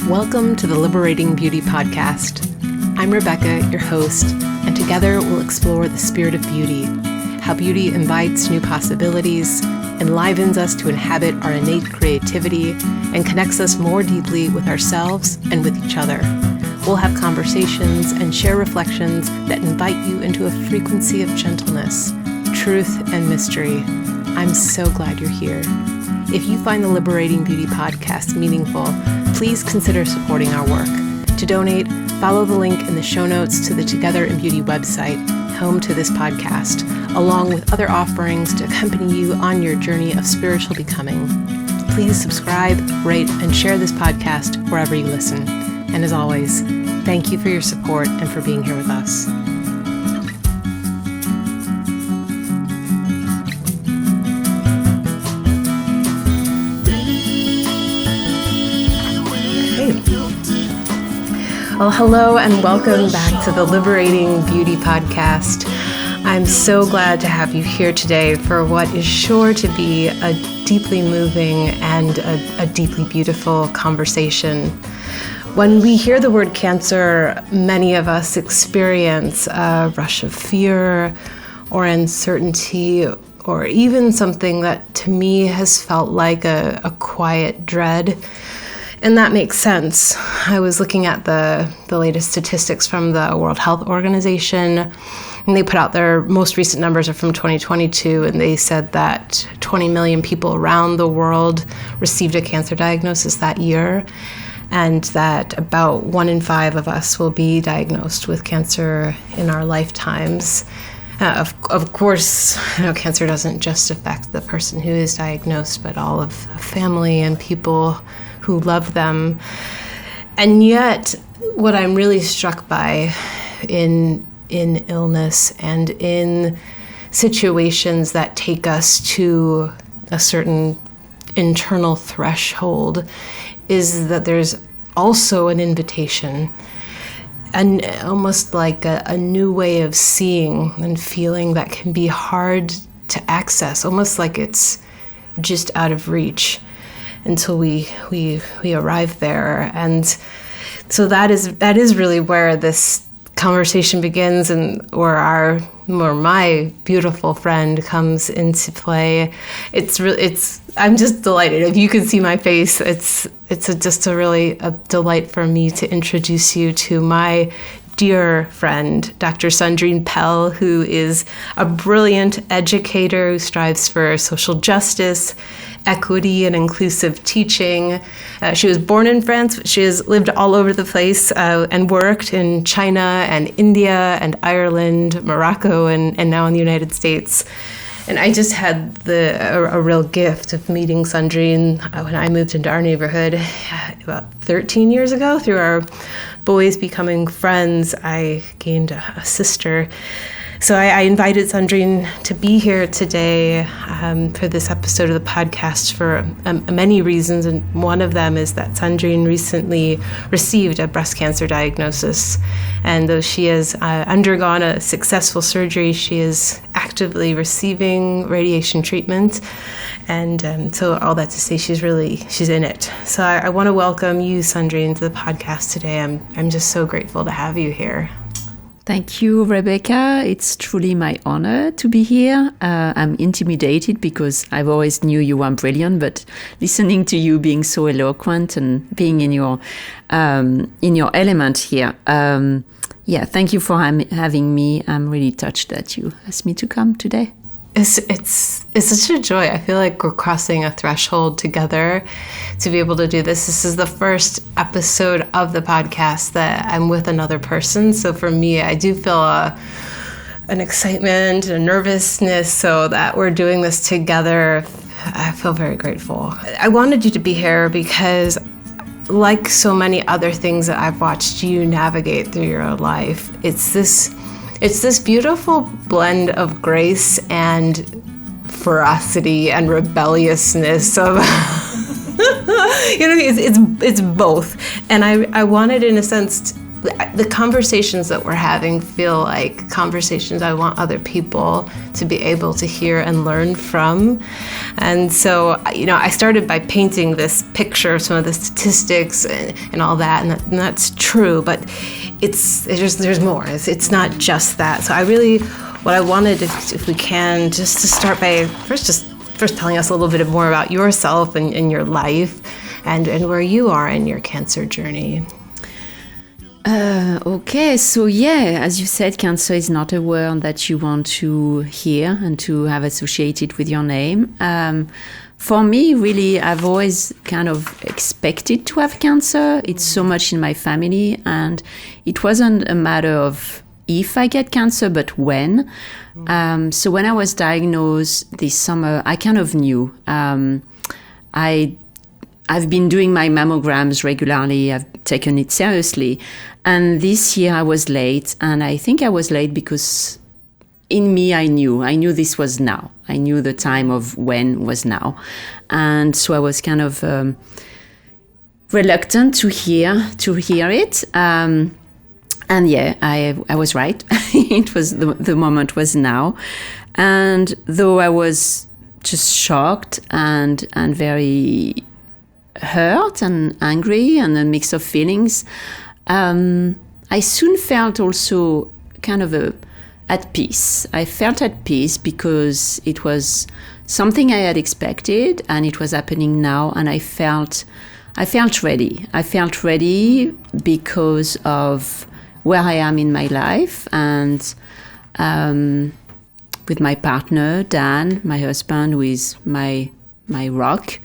Welcome to the Liberating Beauty Podcast. I'm Rebecca, your host, and together we'll explore the spirit of beauty, how beauty invites new possibilities, enlivens us to inhabit our innate creativity, and connects us more deeply with ourselves and with each other. We'll have conversations and share reflections that invite you into a frequency of gentleness, truth, and mystery. I'm so glad you're here. If you find the Liberating Beauty Podcast meaningful, please consider supporting our work. To donate, follow the link in the show notes to the Together in Beauty website, home to this podcast, along with other offerings to accompany you on your journey of spiritual becoming. Please subscribe, rate, and share this podcast wherever you listen. And as always, thank you for your support and for being here with us. Well, hello and welcome back to the Liberating Beauty Podcast. I'm so glad to have you here today for what is sure to be a deeply moving and a deeply beautiful conversation. When we hear the word cancer, many of us experience a rush of fear or uncertainty, or even something that to me has felt like a quiet dread. And that makes sense. I was looking at the latest statistics from the World Health Organization, and they put out their most recent numbers are from 2022, and they said that 20 million people around the world received a cancer diagnosis that year, and that about 1 in 5 of us will be diagnosed with cancer in our lifetimes. Of course, cancer doesn't just affect the person who is diagnosed, but all of the family and people who love them. And yet, what I'm really struck by in illness and in situations that take us to a certain internal threshold is that there's also an invitation, and almost like a new way of seeing and feeling that can be hard to access, almost like it's just out of reach until we arrive there. And so that is really where this conversation begins, and where my beautiful friend comes into play. I'm just delighted. If you could see my face, it's just a delight for me to introduce you to my dear friend, Dr. Sandrine Pell, who is a brilliant educator who strives for social justice, equity, and inclusive teaching. She was born in France, but she has lived all over the place and worked in China and India and Ireland, Morocco, and now in the United States. And I just had a real gift of meeting Sandrine when I moved into our neighborhood about 13 years ago. Through our boys becoming friends, I gained a sister. So I invited Sandrine to be here today for this episode of the podcast for many reasons, and one of them is that Sandrine recently received a breast cancer diagnosis, and though she has undergone a successful surgery, she is actively receiving radiation treatment, and so all that to say, she's in it. So I want to welcome you, Sandrine, to the podcast today. I'm just so grateful to have you here. Thank you, Rebecca. It's truly my honor to be here. I'm intimidated because I've always knew you were brilliant, but listening to you being so eloquent and being in your element here. Thank you for having me. I'm really touched that you asked me to come today. It's such a joy. I feel like we're crossing a threshold together to be able to do this. This is the first episode of the podcast that I'm with another person. So for me, I do feel an excitement, a nervousness, so that we're doing this together. I feel very grateful. I wanted you to be here because, like so many other things that I've watched you navigate through your life, it's this beautiful blend of grace and ferocity and rebelliousness of it's both. And I wanted, in a sense, the conversations that we're having feel like conversations I want other people to be able to hear and learn from. And so, I started by painting this picture of some of the statistics and all that, and that's true, but there's more. It's not just that. So what I wanted, if we can, just to start by first telling us a little bit more about yourself and your life and where you are in your cancer journey. Okay, so as you said, cancer is not a word that you want to hear and to have associated with your name. For me, really, I've always kind of expected to have cancer. It's so much in my family, and it wasn't a matter of if I get cancer, but when. So when I was diagnosed this summer, I kind of knew. I've been doing my mammograms regularly. I've taken it seriously. And this year I was late. And I think I was late because in me, I knew this was now. I knew the time of when was now. And so I was kind of reluctant to hear it. And I was right. It was the moment was now. And though I was just shocked and very hurt and angry and a mix of feelings, I soon felt also kind of at peace. I felt at peace because it was something I had expected and it was happening now, and I felt ready. I felt ready because of where I am in my life and with my partner, Dan, my husband, who is my rock.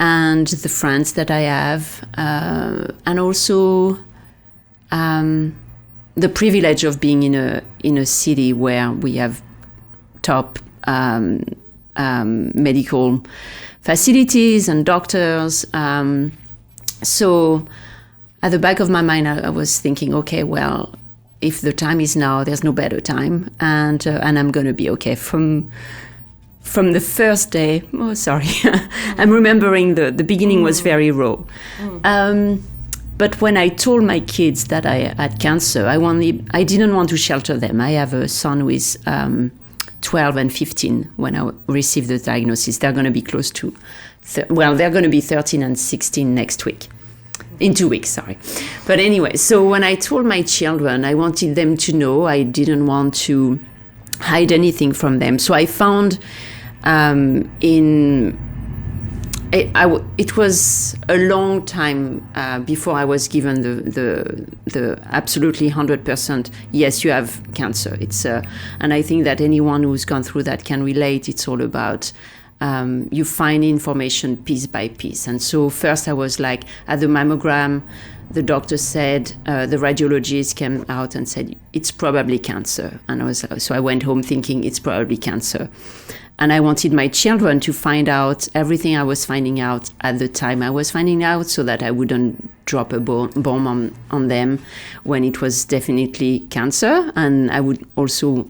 And the friends that I have, and also the privilege of being in a city where we have top medical facilities and doctors. So at the back of my mind, I was thinking, okay, well, if the time is now, there's no better time, and I'm going to be okay from the first day. Oh, sorry. I'm remembering the beginning was very raw. But when I told my kids that I had cancer, I didn't want to shelter them. I have a son who is 12 and 15 when I received the diagnosis. They're going to be close to, they're going to be 13 and 16 next week. In 2 weeks, sorry. But anyway, so when I told my children, I wanted them to know. I didn't want to hide anything from them. So I found it was a long time before I was given the absolutely 100% yes, you have cancer. It's and I think that anyone who's gone through that can relate. It's all about you find information piece by piece. And so first I was like at the mammogram, the doctor said, the radiologist came out and said, it's probably cancer. And so I went home thinking it's probably cancer. And I wanted my children to find out everything I was finding out at the time I was finding out, so that I wouldn't drop a bomb on them when it was definitely cancer. And I also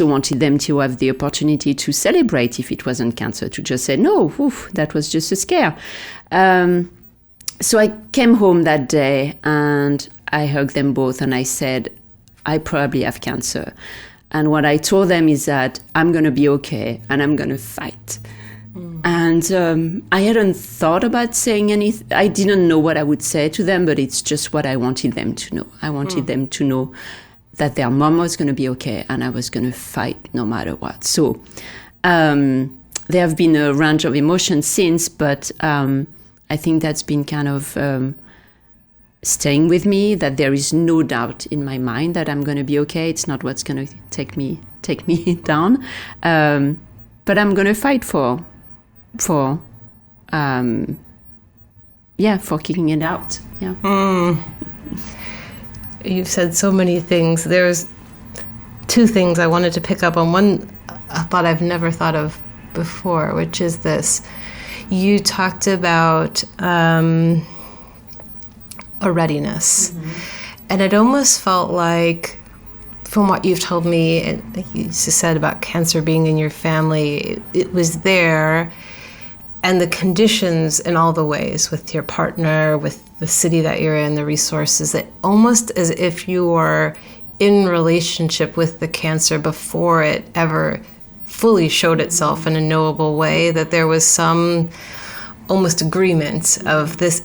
wanted them to have the opportunity to celebrate if it wasn't cancer, to just say, no, that was just a scare. So I came home that day and I hugged them both and I said, I probably have cancer. And what I told them is that I'm going to be okay and I'm going to fight. And I hadn't thought about saying anything. I didn't know what I would say to them, but it's just what I wanted them to know. I wanted them to know that their mom was going to be okay and I was going to fight no matter what. So there have been a range of emotions since, but I think that's been kind of staying with me, that there is no doubt in my mind that I'm going to be okay. It's not what's going to take me down. But I'm going to fight for kicking it out. Yeah. You've said so many things. There's two things I wanted to pick up on. One, a thought I've never thought of before, which is this. You talked about a readiness. And it almost felt like, from what you've told me, and you just said about cancer being in your family, it was there, and the conditions in all the ways, with your partner, with the city that you're in, the resources, that almost as if you were in relationship with the cancer before it ever fully showed itself in a knowable way, that there was some almost agreement of this,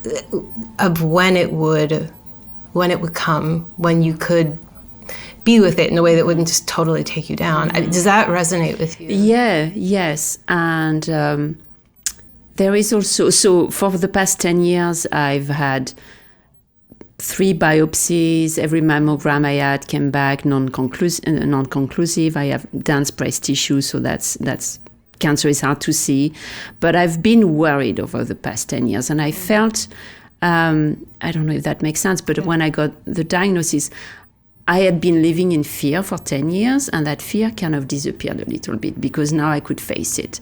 of when it would come, when you could be with it in a way that wouldn't just totally take you down. Does that resonate with you? Yes. And there is also, so for the past 10 years, I've had 3 biopsies. Every mammogram I had came back non-conclusive. I have dense breast tissue, so that's cancer is hard to see. But I've been worried over the past 10 years, and I felt, I don't know if that makes sense, but when I got the diagnosis, I had been living in fear for 10 years, and that fear kind of disappeared a little bit because now I could face it.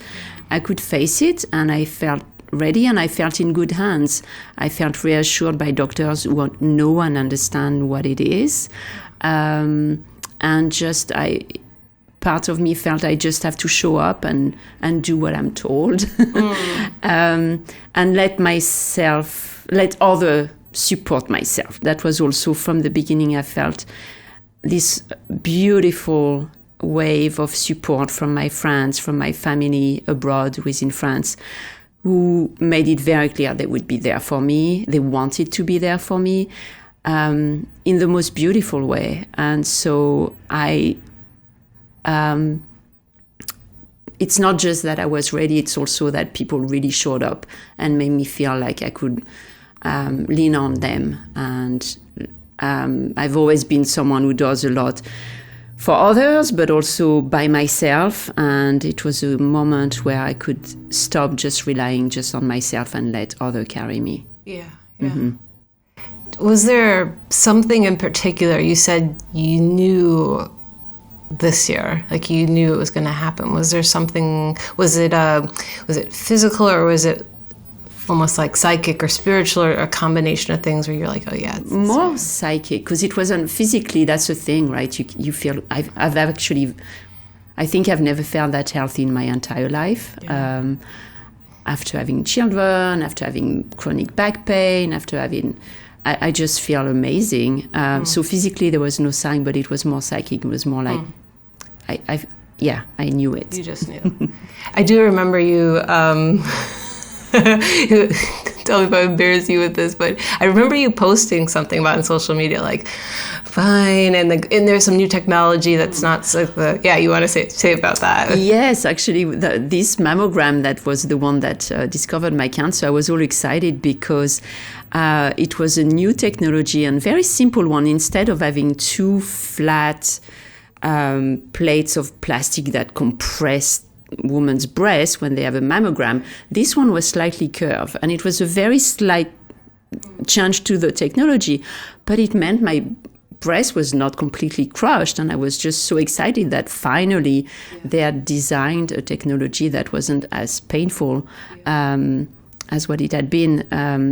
And I felt ready, and I felt in good hands. I felt reassured by doctors who know and understand what it is. And part of me felt I just have to show up and do what I'm told. And let others support myself. That was also from the beginning. I felt this beautiful wave of support from my friends, from my family abroad within France, who made it very clear they would be there for me. They wanted to be there for me in the most beautiful way. And so it's not just that I was ready, it's also that people really showed up and made me feel like I could lean on them. And I've always been someone who does a lot for others, but also by myself. And it was a moment where I could stop just relying just on myself and let others carry me. Yeah. Mm-hmm. Was there something in particular you said you knew this year, like you knew it was going to happen? Was there something? Was it physical, or was it almost like psychic or spiritual, or a combination of things where you're like, oh yeah, more psychic, because it wasn't physically. That's the thing, right? You feel I think I've never felt that healthy in my entire life. Yeah. After having children, after having chronic back pain, I just feel amazing. So physically there was no sign, but it was more psychic. It was more like I knew it. You just knew. I do remember you. Tell me if I embarrass you with this, but I remember you posting something about on social media, like, fine, and there's some new technology that's not so. You want to say about that? Yes, actually, this mammogram that was the one that discovered my cancer, I was all excited because it was a new technology and very simple one. Instead of having 2 flat plates of plastic that compress woman's breast when they have a mammogram, this one was slightly curved, and it was a very slight change to the technology, but it meant my breast was not completely crushed, and I was just so excited that finally they had designed a technology that wasn't as painful as what it had been.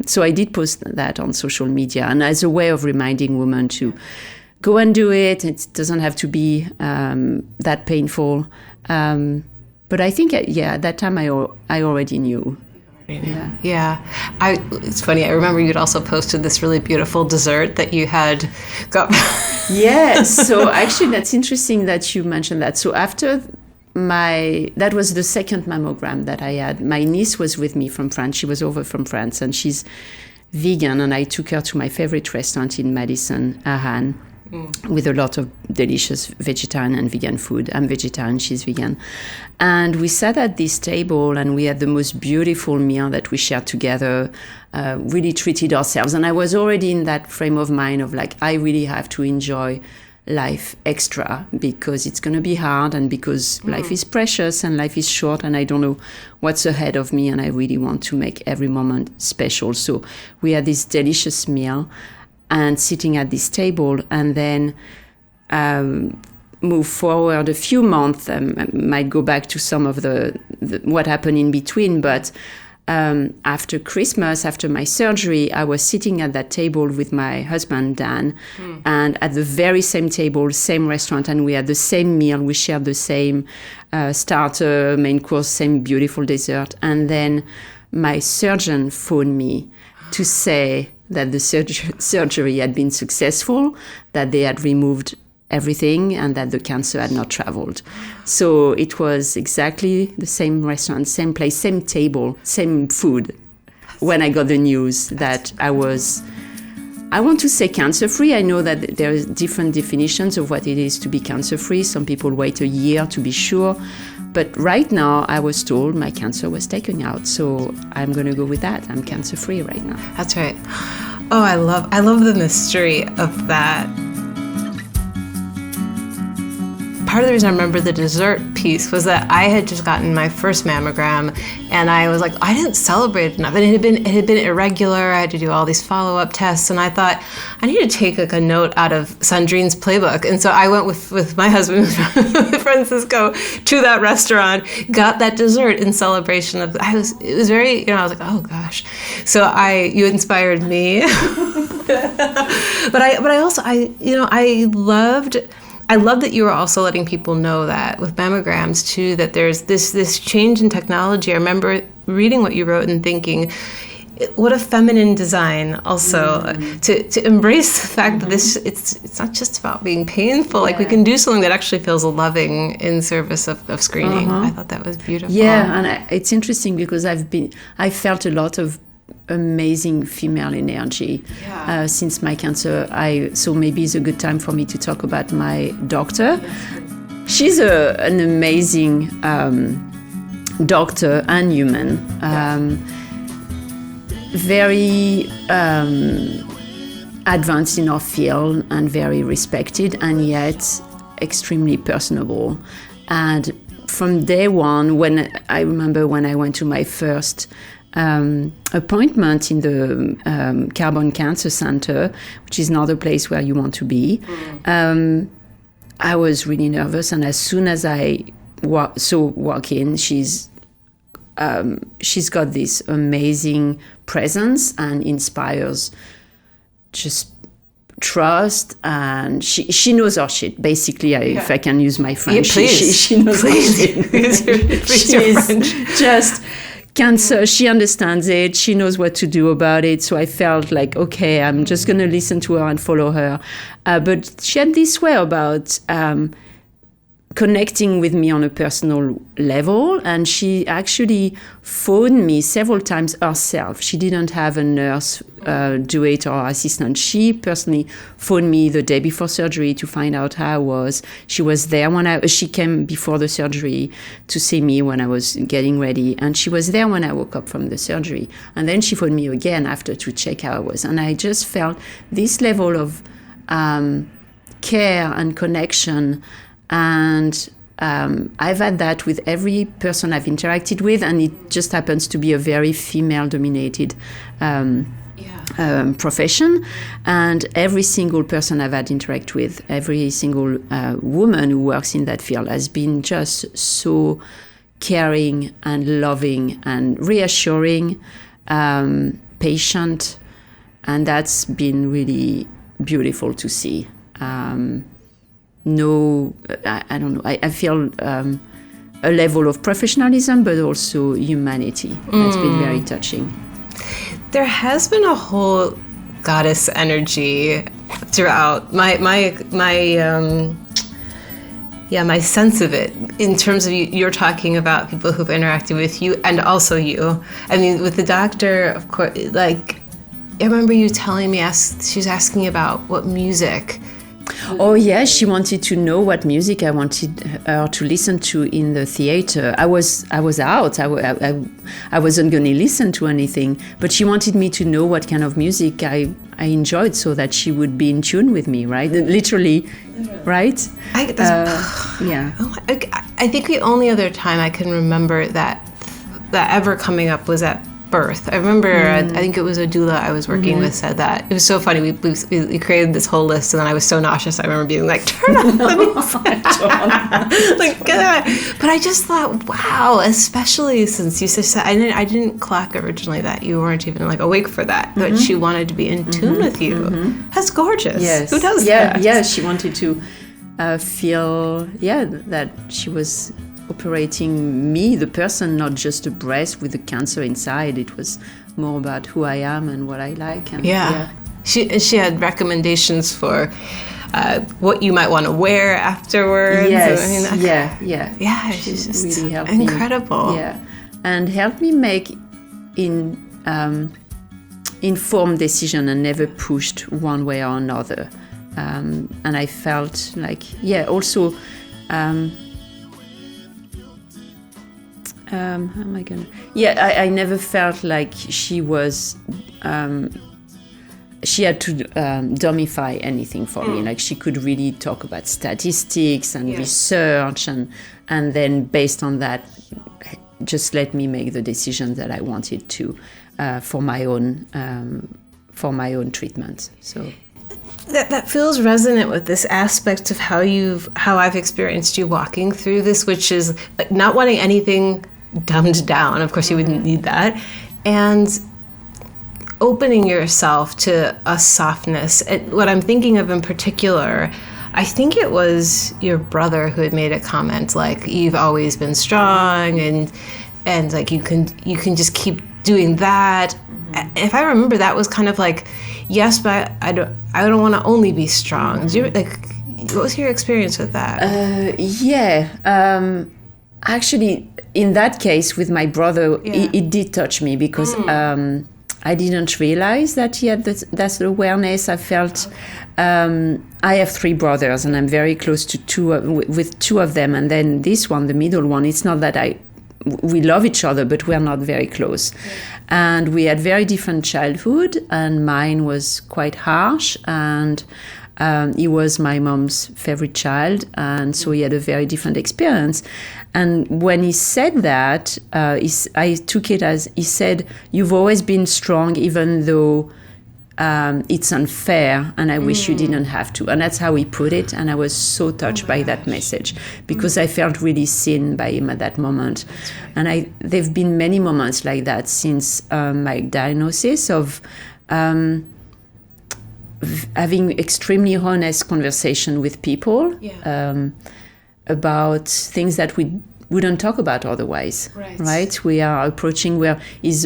So I did post that on social media, and as a way of reminding women to go and do it. It doesn't have to be that painful. But I think, at that time I already knew. Yeah. It's funny. I remember you'd also posted this really beautiful dessert that you had got. Yes. So actually, that's interesting that you mentioned that. So after that was the second mammogram that I had. My niece was with me from France. She was over from France, and she's vegan. And I took her to my favorite restaurant in Madison, Ahan. With a lot of delicious vegetarian and vegan food. I'm vegetarian, she's vegan. And we sat at this table and we had the most beautiful meal that we shared together, really treated ourselves. And I was already in that frame of mind of like, I really have to enjoy life extra because it's going to be hard and because life is precious and life is short and I don't know what's ahead of me and I really want to make every moment special. So we had this delicious meal and sitting at this table, and then move forward a few months. Might go back to some of the what happened in between, but after Christmas, after my surgery, I was sitting at that table with my husband, Dan, and at the very same table, same restaurant, and we had the same meal. We shared the same starter, main course, same beautiful dessert. And then my surgeon phoned me to say that the surgery had been successful, that they had removed everything, and that the cancer had not traveled. So it was exactly the same restaurant, same place, same table, same food. When I got the news that I want to say cancer-free. I know that there are different definitions of what it is to be cancer-free. Some people wait a year to be sure. But right now, I was told my cancer was taken out. So I'm going to go with that. I'm cancer-free right now. That's right. Oh, I love the mystery of that. Part of the reason I remember the dessert piece was that I had just gotten my first mammogram, and I was like, I didn't celebrate enough. And it had been irregular. I had to do all these follow-up tests, and I thought I need to take like a note out of Sandrine's playbook. And so I went with my husband, Francisco, to that restaurant, got that dessert in celebration of. It was very, I was like, oh gosh. So you inspired me. But I love that you were also letting people know that with mammograms too, that there's this change in technology. I remember reading what you wrote and thinking, what a feminine design also to embrace the fact that it's not just about being painful. Like we can do something that actually feels loving in service of screening. I thought that was beautiful. Yeah, and it's interesting because I felt a lot of amazing female energy since my cancer. So maybe it's a good time for me to talk about my doctor. She's an amazing doctor and human, very advanced in our field and very respected, and yet extremely personable. And from day one, I remember when I went to my first appointment in the Carbon Cancer Center, which is another place where you want to be. I was really nervous, and as soon as I walk in, she's got this amazing presence and inspires just trust, and she knows her shit. Basically, if I can use my French, she knows her shit. She's just cancer, she understands it, she knows what to do about it. So I felt like, okay, I'm just going to listen to her and follow her. But she had this way about connecting with me on a personal level, and she actually phoned me several times herself. She didn't have a nurse do it or assistant. She personally phoned me the day before surgery to find out how I was. She was there when she came before the surgery to see me when I was getting ready, and she was there when I woke up from the surgery. And then she phoned me again after to check how I was. And I just felt this level of care and connection. And I've had that with every person I've interacted with, and it just happens to be a very female-dominated profession. And every single person I've had interact with, every single woman who works in that field has been just so caring and loving and reassuring, patient, and that's been really beautiful to see. I don't know. I feel a level of professionalism, but also humanity. That's been very touching. There has been a whole goddess energy throughout my sense of it. In terms of you're talking about people who've interacted with you, and also you. I mean, with the doctor, of course. Like, I remember you telling me she was asking about what music. Oh yeah, she wanted to know what music I wanted her to listen to in the theater. I was out. I wasn't going to listen to anything, but she wanted me to know what kind of music I enjoyed, so that she would be in tune with me, right? Literally, right? Yeah. I think the only other time I can remember that ever coming up was at birth. I remember, I think it was a doula I was working with said that. It was so funny. We created this whole list, and then I was so nauseous. I remember being like, turn on, let me like, but I just thought, wow, especially since you said, I didn't clock originally that you weren't even like awake for that, that she wanted to be in tune with you. That's gorgeous. Yes. Who does that? Yeah, she wanted to feel, that she was operating me, the person, not just a breast with the cancer inside. It was more about who I am and what I like. And, She had recommendations for what you might want to wear afterwards. Yes, I mean, yeah. She's just really helped incredible. Me. Yeah, and helped me make informed decision and never pushed one way or another. And I felt like, also, how am I gonna? I never felt like she was. She had to dumbify anything for me. Like she could really talk about statistics and research, and then based on that, just let me make the decisions that I wanted to for my own treatment. So. That feels resonant with this aspect of how I've experienced you walking through this, which is not wanting anything dumbed down. Of course, you wouldn't need that, and opening yourself to a softness. What I'm thinking of in particular, I think it was your brother who had made a comment like, "You've always been strong, and like you can just keep doing that." If I remember, that was kind of like, yes, but I don't want to only be strong. What was your experience with that? Actually, in that case with my brother, it did touch me because I didn't realize that he had that awareness. I felt I have 3 brothers, and I'm very close to with 2 of them, and then this one, the middle one. It's not that we love each other, but we're not very close. And we had very different childhood, and mine was quite harsh, and he was my mom's favorite child, and so he had a very different experience. And when he said that, I took it as he said, "You've always been strong, even though it's unfair, and I wish you didn't have to." And that's how he put it. And I was so touched by that message because I felt really seen by him at that moment. Right. And there've been many moments like that since my diagnosis of having extremely honest conversation with people about things that we wouldn't talk about otherwise. Right? We are approaching where he's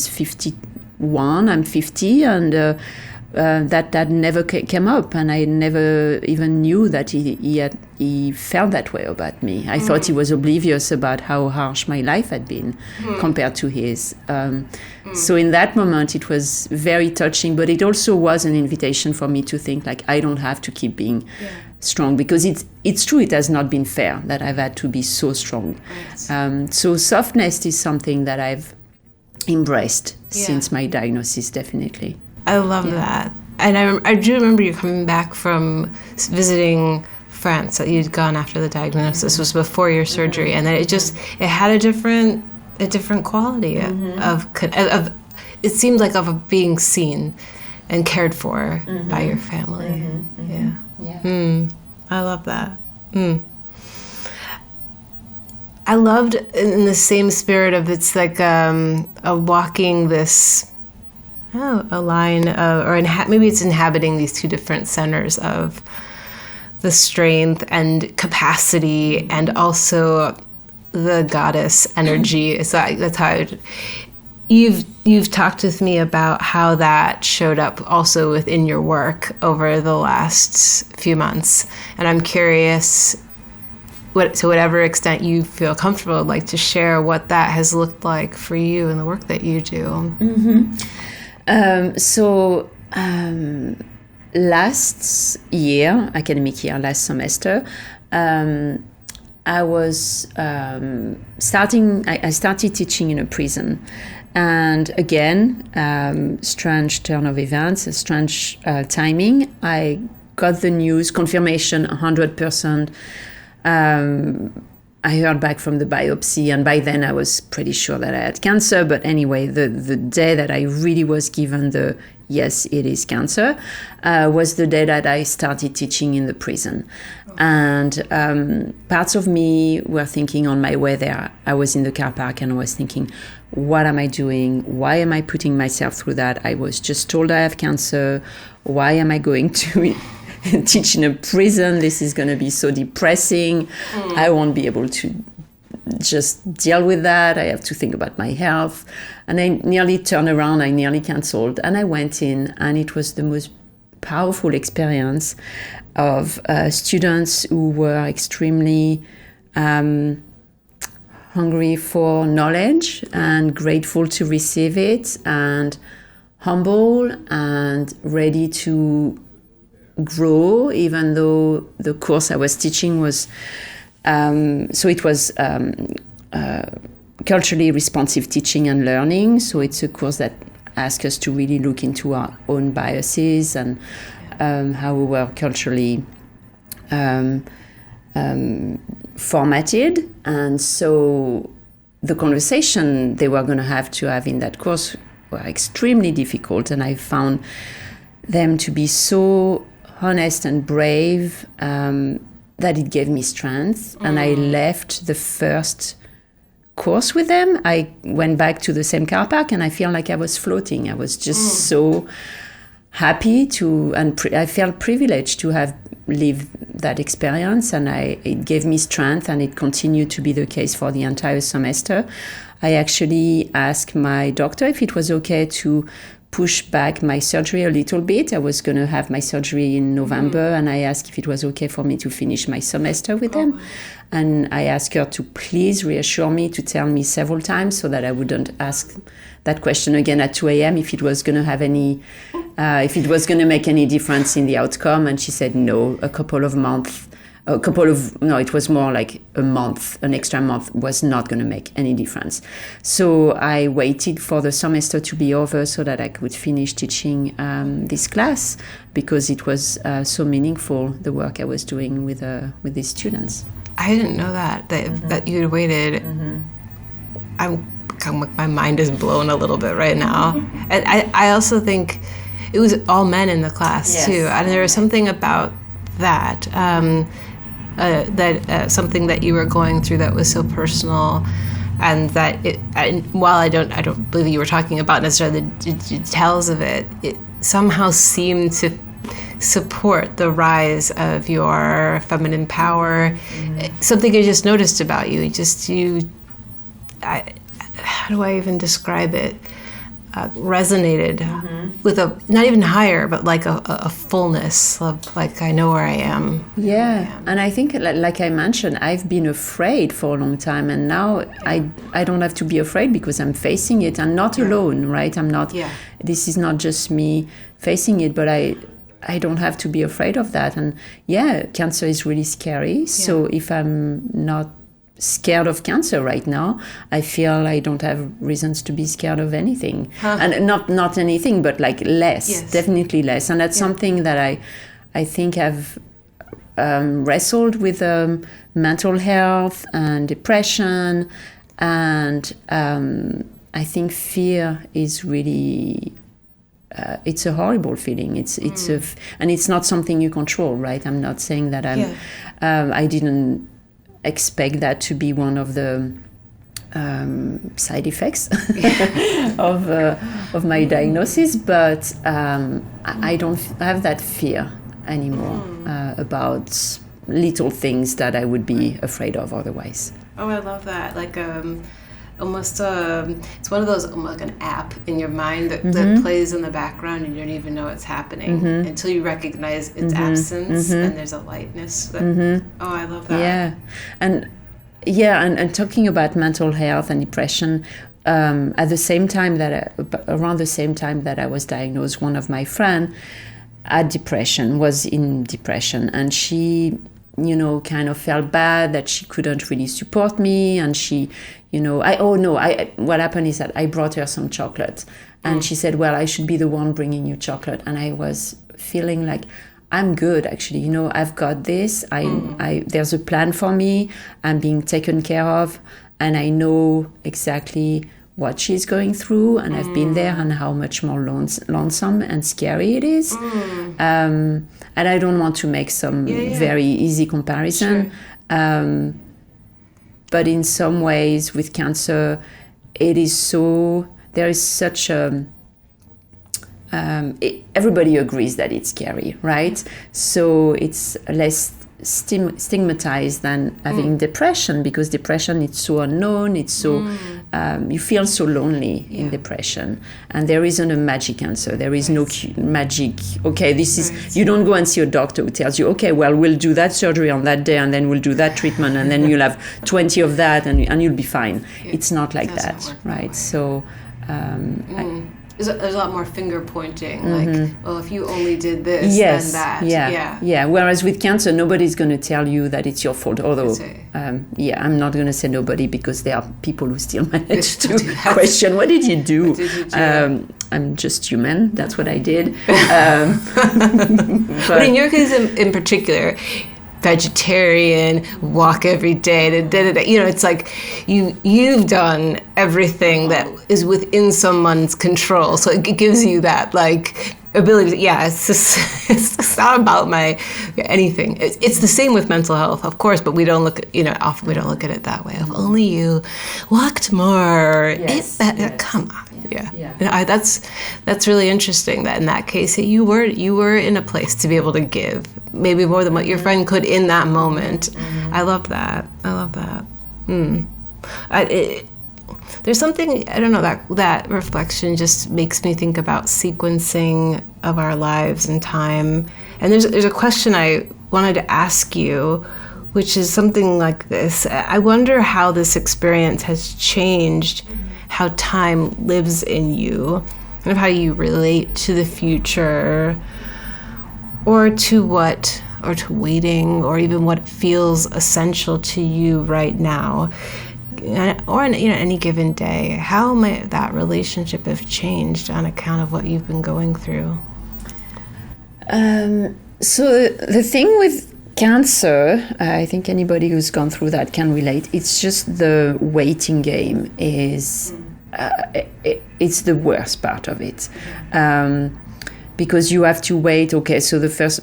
51, I'm 50, and that never came up, and I never even knew that he felt that way about me. I thought he was oblivious about how harsh my life had been compared to his. So in that moment, it was very touching, but it also was an invitation for me to think like I don't have to keep being strong, because it's true, it has not been fair that I've had to be so strong. Right. So softness is something that I've embraced since my diagnosis, definitely. I love that. And I do remember you coming back from visiting France, that you'd gone after the diagnosis. This was before your surgery, and that it had a different quality of it seemed like of being seen and cared for by your family. I love that. I loved, in the same spirit of, it's like a walking this, a line of, or maybe it's inhabiting these 2 different centers of the strength and capacity, and also the goddess energy. So that's how you've talked with me about how that showed up also within your work over the last few months, and I'm curious, to whatever extent you feel comfortable, like to share what that has looked like for you in the work that you do. Last year, academic year, last semester, I was I started teaching in a prison. And again, strange turn of events, a strange timing. I got the news, confirmation, 100%. I heard back from the biopsy, and by then I was pretty sure that I had cancer. But anyway, the day that I really was given the yes, it is cancer, was the day that I started teaching in the prison. And parts of me were thinking on my way there, I was in the car park and I was thinking, what am I doing? Why am I putting myself through that? I was just told I have cancer. Why am I going to teach in a prison? This is going to be so depressing. I won't be able to just deal with that. I have to think about my health. And I nearly turned around, I nearly canceled. And I went in, and it was the most powerful experience of students who were extremely hungry for knowledge and grateful to receive it, and humble and ready to grow, even though the course I was teaching was culturally responsive teaching and learning. So it's a course that asks us to really look into our own biases and how we were culturally formatted. And so the conversation they were going to have in that course were extremely difficult, and I found them to be so honest and brave that it gave me strength. And I left the first course with them. I went back to the same car park, and I feel like I was floating. I was just so happy I felt privileged to have lived that experience, and it gave me strength, and it continued to be the case for the entire semester. I actually asked my doctor if it was okay to push back my surgery a little bit. I was going to have my surgery in November, and I asked if it was okay for me to finish my semester with them. And I asked her to please reassure me, to tell me several times, so that I wouldn't ask that question again at 2 a.m. if it was going to have if it was going to make any difference in the outcome. And she said no. It was more like a month, an extra month was not going to make any difference. So I waited for the semester to be over so that I could finish teaching this class, because it was so meaningful, the work I was doing with these students. I didn't know that you had waited. My mind is blown a little bit right now. And I also think it was all men in the class too, and there was something about that. Something that you were going through that was so personal, and that while I don't believe you were talking about necessarily the details of it, it somehow seemed to support the rise of your feminine power. Something I just noticed about you. How do I even describe it? Resonated with not even higher, but like a fullness of like, I know where I am. And I think, like I mentioned, I've been afraid for a long time, and now I don't have to be afraid because I'm facing it and not alone, right? I'm not. This is not just me facing it, but I don't have to be afraid of that. And cancer is really scary. So if I'm not scared of cancer right now, I feel I don't have reasons to be scared of anything. And not anything, but like less, definitely less. And that's something that I think I've wrestled with mental health and depression. And I think fear is really, it's a horrible feeling. And it's not something you control, right? I'm not saying that I didn't expect that to be one of the side effects of my diagnosis, but I don't have that fear anymore about little things that I would be afraid of otherwise. Oh, I love that. Like almost it's one of those, like an app in your mind that plays in the background, and you don't even know it's happening until you recognize its absence, and there's a lightness. Oh, I love that. And talking about mental health and depression, at the same time around the same time that I was diagnosed, one of my friends was in depression, and she kind of felt bad that she couldn't really support me, and she, what happened is that I brought her some chocolate, and she said, well, I should be the one bringing you chocolate, and I was feeling like, I'm good, actually, I've got this, there's a plan for me, I'm being taken care of, and I know exactly what she's going through, and I've been there, and how much more lonesome and scary it is. And I don't want to make some very easy comparison. Sure. But in some ways with cancer, there is such a, everybody agrees that it's scary, right? So it's less stigmatized than having depression, because depression, it's so unknown, it's so you feel so lonely in depression, and there isn't a magic answer. There is no magic. Okay, this is you don't go and see a doctor who tells you, okay, well, we'll do that surgery on that day, and then we'll do that treatment, and then you'll have 20 of that, and you'll be fine. It's not like that, right? So. There's a lot more finger pointing, like, well, if you only did this, then that. Yeah. Whereas with cancer, nobody's going to tell you that it's your fault. Although, I'm not going to say nobody, because there are people who still manage to question, what did you do? I'm just human. That's what I did. But in your case in particular, vegetarian, walk every day, it's like you've done everything that is within someone's control, so it gives you that like ability it's not about anything. It's the same with mental health, of course, but we don't look often we don't look at it that way. If only you walked more. Come on. That's really interesting that in that case that you were in a place to be able to give maybe more than what your friend could in that moment. I love that. There's something, I don't know, that reflection just makes me think about sequencing of our lives and time. And there's a question I wanted to ask you, which is something like this. I wonder how this experience has changed how time lives in you, and how you relate to the future, or to waiting, or even what feels essential to you right now, or in any given day. How might that relationship have changed on account of what you've been going through? So the thing with cancer, I think anybody who's gone through that can relate. It's just the waiting game is it's the worst part of it, because you have to wait. Okay, so the first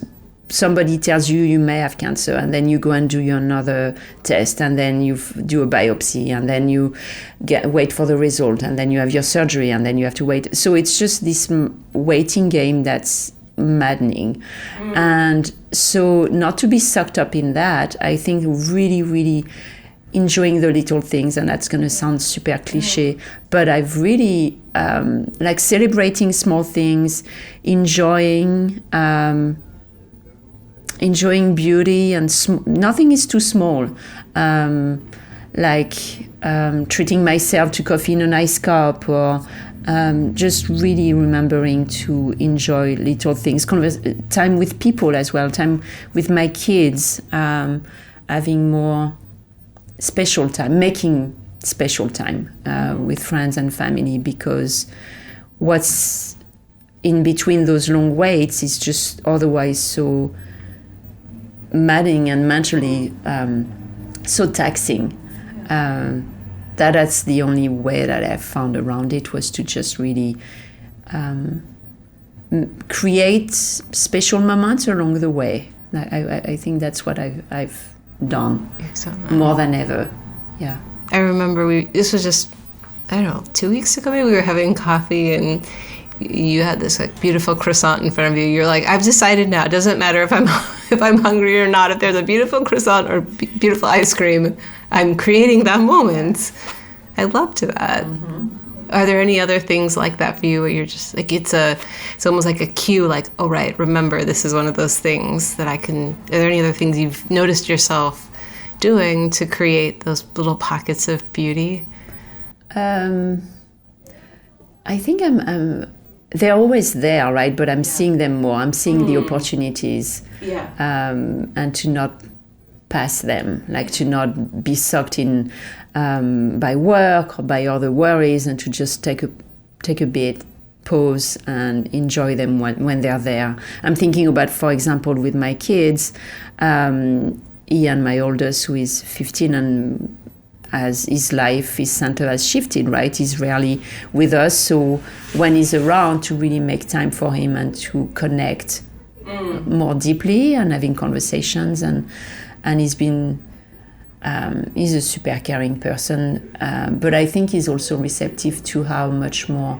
somebody tells you may have cancer, and then you go and do another test, and then you do a biopsy, and then you wait for the result, and then you have your surgery, and then you have to wait. So it's just this waiting game that's maddening. And so not to be sucked up in that, I think really, really enjoying the little things, and that's going to sound super cliche, but I've really like celebrating small things, enjoying beauty, and nothing is too small. Treating myself to coffee in a nice cup, or just really remembering to enjoy little things, time with people as well, time with my kids, having more special time, making special time with friends and family, because what's in between those long waits is just otherwise so maddening and mentally so taxing. That's the only way that I've found around it, was to just really create special moments along the way. I think that's what I've done more than ever. Yeah. I remember this was just, I don't know, 2 weeks ago maybe, we were having coffee, and you had this like beautiful croissant in front of you. You're like, I've decided now, it doesn't matter if I'm hungry or not, if there's a beautiful croissant or beautiful ice cream, I'm creating that moment. I loved that. Are there any other things like that for you, where you're just like, it's almost like a cue, like, oh right, remember, this is one of those things that are there any other things you've noticed yourself doing to create those little pockets of beauty? I think they're always there, right? But I'm seeing them more. I'm seeing the opportunities, and to not pass them, like to not be sucked in by work or by other worries, and to just take a bit, pause, and enjoy them when they're there. I'm thinking about, for example, with my kids, Ian, my oldest, who is 15, and as his life, his center has shifted, right? He's rarely with us. So when he's around, to really make time for him and to connect more deeply and having conversations. And he's been, he's a super caring person. But I think he's also receptive to how much more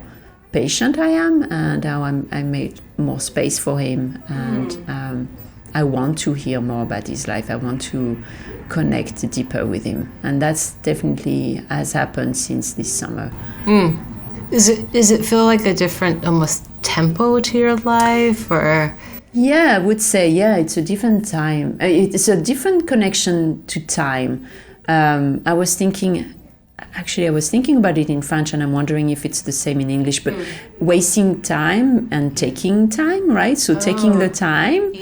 patient I am, and how I made more space for him. And I want to hear more about his life. I want to connect deeper with him. And that's definitely has happened since this summer. Does it feel like a different almost tempo to your life, or? Yeah, I would say, it's a different time. It's a different connection to time. I was thinking about it in French, and I'm wondering if it's the same in English, but wasting time and taking time, right? So taking the time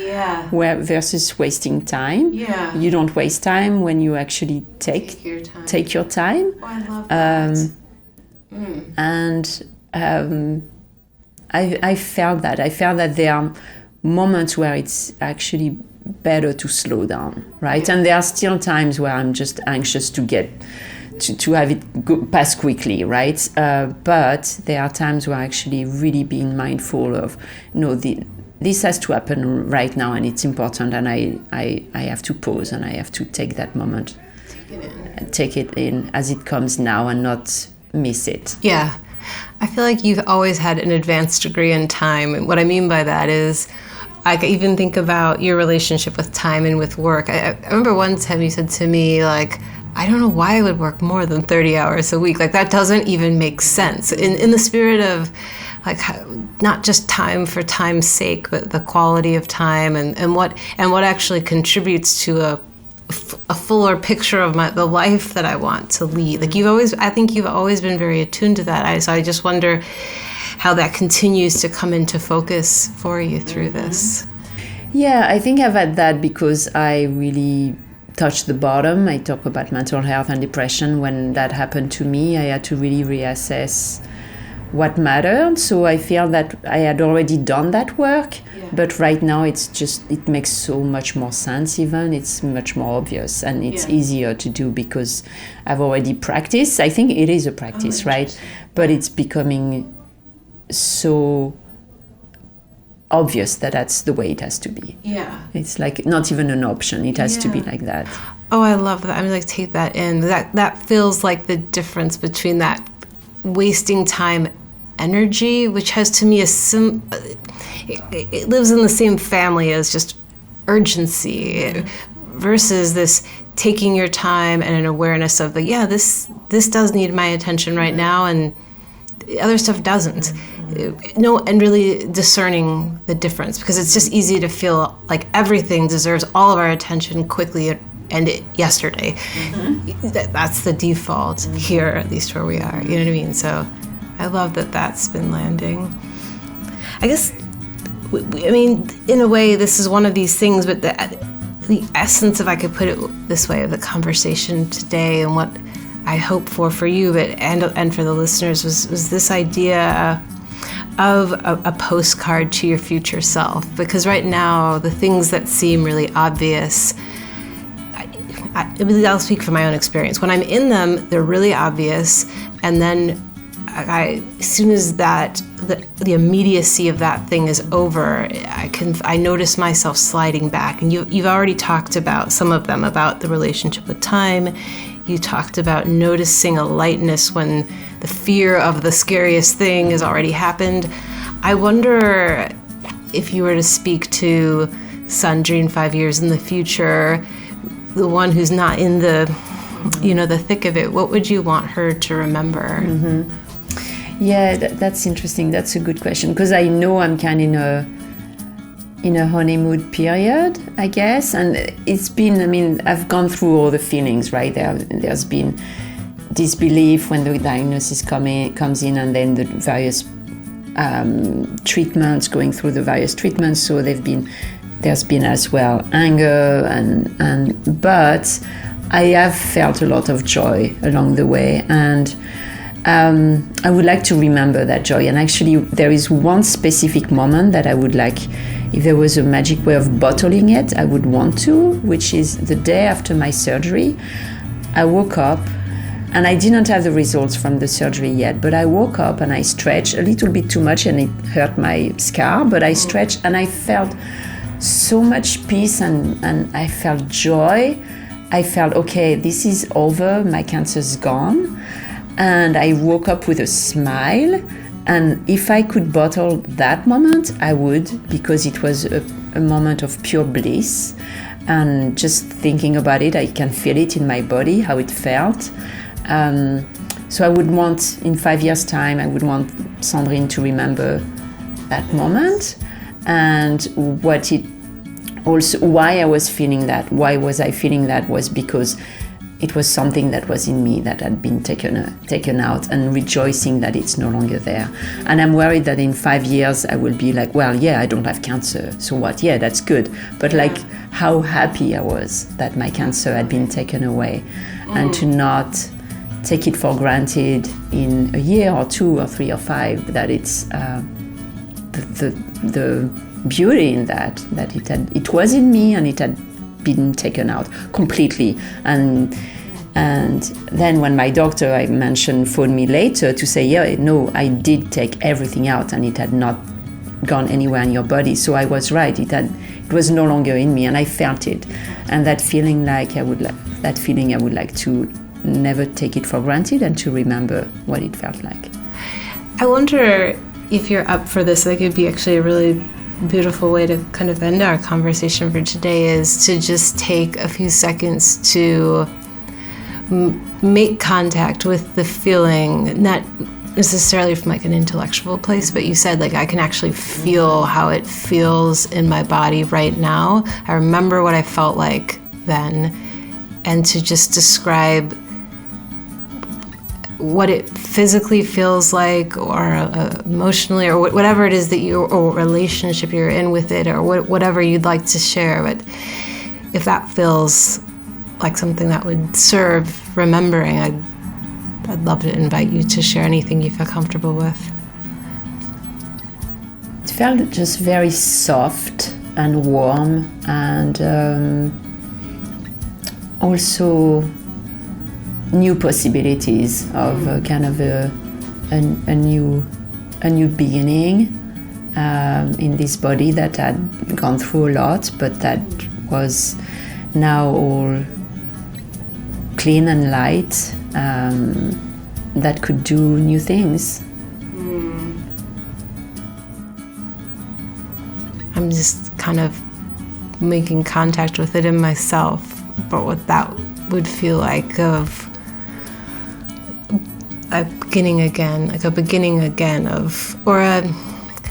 versus wasting time. Yeah. You don't waste time when you actually take your time. Oh, I love that. And I felt that. I felt that there are moments where it's actually better to slow down, right? And there are still times where I'm just anxious to get to have it go pass quickly, right? But there are times where actually really being mindful of, this has to happen right now, and it's important, and I have to pause, and I have to take that moment, take it in as it comes now, and not miss it. Yeah. I feel like you've always had an advanced degree in time. And what I mean by that is, I even think about your relationship with time and with work. I remember one time you said to me, like, I don't know why I would work more than 30 hours a week. Like, that doesn't even make sense. In the spirit of, like, not just time for time's sake, but the quality of time and what actually contributes to a fuller picture of the life that I want to lead. Like, I think you've always been very attuned to that. So I just wonder how that continues to come into focus for you through this. Yeah, I think I've had that because I really touched the bottom. I talk about mental health and depression. When that happened to me, I had to really reassess what mattered. So I feel that I had already done that work, but right now it makes so much more sense even. It's much more obvious, and it's easier to do because I've already practiced. I think it is a practice, right? But it's becoming so obvious that that's the way it has to be. Yeah. It's like not even an option. It has to be like that. Oh, I love that. I'm like, take that in. That feels like the difference between that wasting time energy, which has to me it lives in the same family as just urgency, versus this taking your time and an awareness of this does need my attention right now, and the other stuff doesn't. And really discerning the difference, because it's just easy to feel like everything deserves all of our attention quickly and yesterday. That's the default here, at least where we are. You know what I mean? So I love that that's been landing. I guess, in a way, this is one of these things, but the essence, if I could put it this way, of the conversation today and what I hope for you, and for the listeners, was this idea of a postcard to your future self. Because right now, the things that seem really obvious, I'll speak from my own experience. When I'm in them, they're really obvious, and then as soon as the immediacy of that thing is over, I notice myself sliding back. And you've already talked about some of them, about the relationship with time. You talked about noticing a lightness when the fear of the scariest thing has already happened. I wonder if you were to speak to Sandrine 5 years in the future, the one who's not in the thick of it, what would you want her to remember? Yeah, that's interesting. That's a good question, because I know I'm kind of in a honeymoon period, I guess, and it's been, I've gone through all the feelings, right? There's been disbelief when the diagnosis comes in, and then the various treatments, going through the various treatments. So there's been as well anger, but I have felt a lot of joy along the way, and I would like to remember that joy. And actually, there is one specific moment that I would like, if there was a magic way of bottling it, I would want to, which is the day after my surgery. I woke up, and I didn't have the results from the surgery yet, but I woke up and I stretched a little bit too much, and it hurt my scar, but I stretched, and I felt so much peace, and I felt joy. I felt, okay, this is over, my cancer's gone. And I woke up with a smile. And if I could bottle that moment, I would, because it was a a moment of pure bliss. And just thinking about it, I can feel it in my body, how it felt. So I would want, in 5 years' time, I would want Sandrine to remember that moment, and what it also, why I was feeling that, why was I feeling that, was because it was something that was in me that had been taken out, and rejoicing that it's no longer there. And I'm worried that in 5 years I will be like, well, yeah, I don't have cancer, so what? Yeah, that's good. But like, how happy I was that my cancer had been taken away, and to not take it for granted in a year or 2 or 3 or 5 that it's the beauty in that it was in me and it had been taken out completely. And then when my doctor, I mentioned, phoned me later to say, yeah, no, I did take everything out and it had not gone anywhere in your body. So I was right. It was no longer in me, and I felt it. And that feeling, I would like to never take it for granted, and to remember what it felt like. I wonder if you're up for this. Like, it'd be actually a really beautiful way to kind of end our conversation for today, is to just take a few seconds to make contact with the feeling, not necessarily from like an intellectual place, but you said, like, I can actually feel how it feels in my body right now. I remember what I felt like then, and to just describe what it physically feels like, or emotionally, or whatever it is that or relationship you're in with it, or whatever you'd like to share. But if that feels like something that would serve remembering, I'd love to invite you to share anything you feel comfortable with. It felt just very soft and warm, and also new possibilities of kind of a new beginning in this body that had gone through a lot, but that was now all clean and light, that could do new things. I'm just kind of making contact with it in myself, but what that would feel like, of a beginning again of, or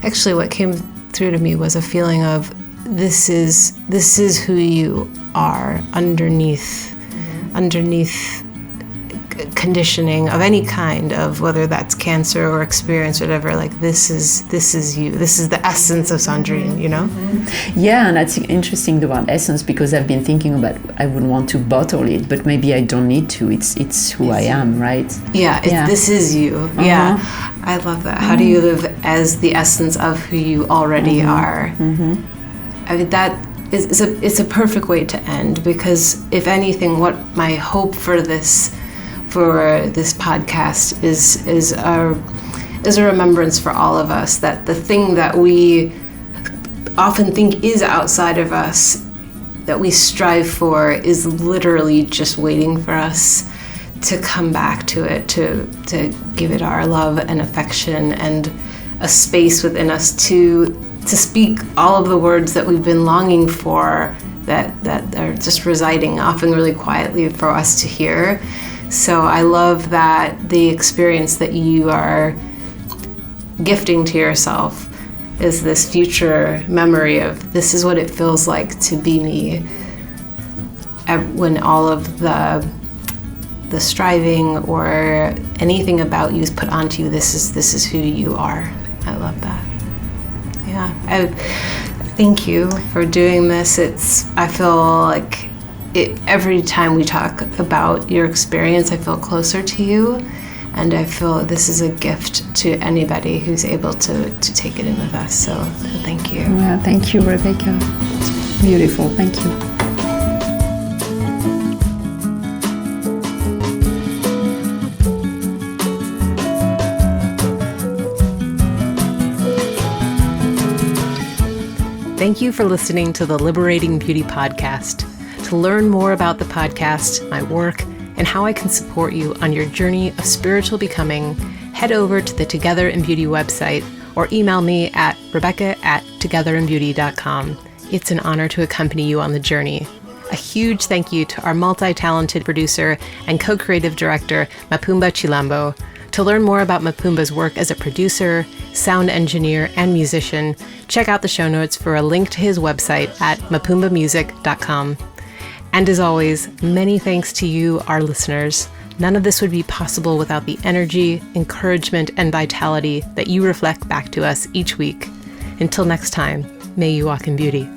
actually what came through to me was a feeling of, this is who you are underneath conditioning of any kind, of whether that's cancer or experience, whatever. Like, this is you. This is the essence of Sandrine, you know? Yeah, and that's interesting, the word essence, because I've been thinking about, I would want to bottle it, but maybe I don't need to. It's who I am, right? Yeah, this is you. Yeah, I love that. How do you live as the essence of who you already are? I mean, it's a perfect way to end, because if anything, what my hope for this podcast is a remembrance for all of us, that the thing that we often think is outside of us, that we strive for, is literally just waiting for us to come back to it, to give it our love and affection, and a space within us to speak all of the words that we've been longing for, that are just residing often really quietly for us to hear. So I love that the experience that you are gifting to yourself is this future memory of, this is what it feels like to be me, when all of the striving or anything about you is put onto you. This is who you are. I love that. Yeah, thank you for doing this. I feel like every time we talk about your experience, I feel closer to you, and I feel this is a gift to anybody who's able to take it in with us. So thank you. Well, thank you, Rebecca. It's beautiful. Thank you. Thank you for listening to the Liberating Beauty Podcast. To learn more about the podcast, my work, and how I can support you on your journey of spiritual becoming, head over to the Together in Beauty website, or email me at rebecca@togetherandbeauty.com. it's an honor to accompany you on the journey. A huge thank you to our multi-talented producer and co-creative director, Mapumba Cilombo. To learn more about Mapumba's work as a producer, sound engineer, and musician, check out the show notes for a link to his website at mapumbamusic.com. And as always, many thanks to you, our listeners. None of this would be possible without the energy, encouragement, and vitality that you reflect back to us each week. Until next time, may you walk in beauty.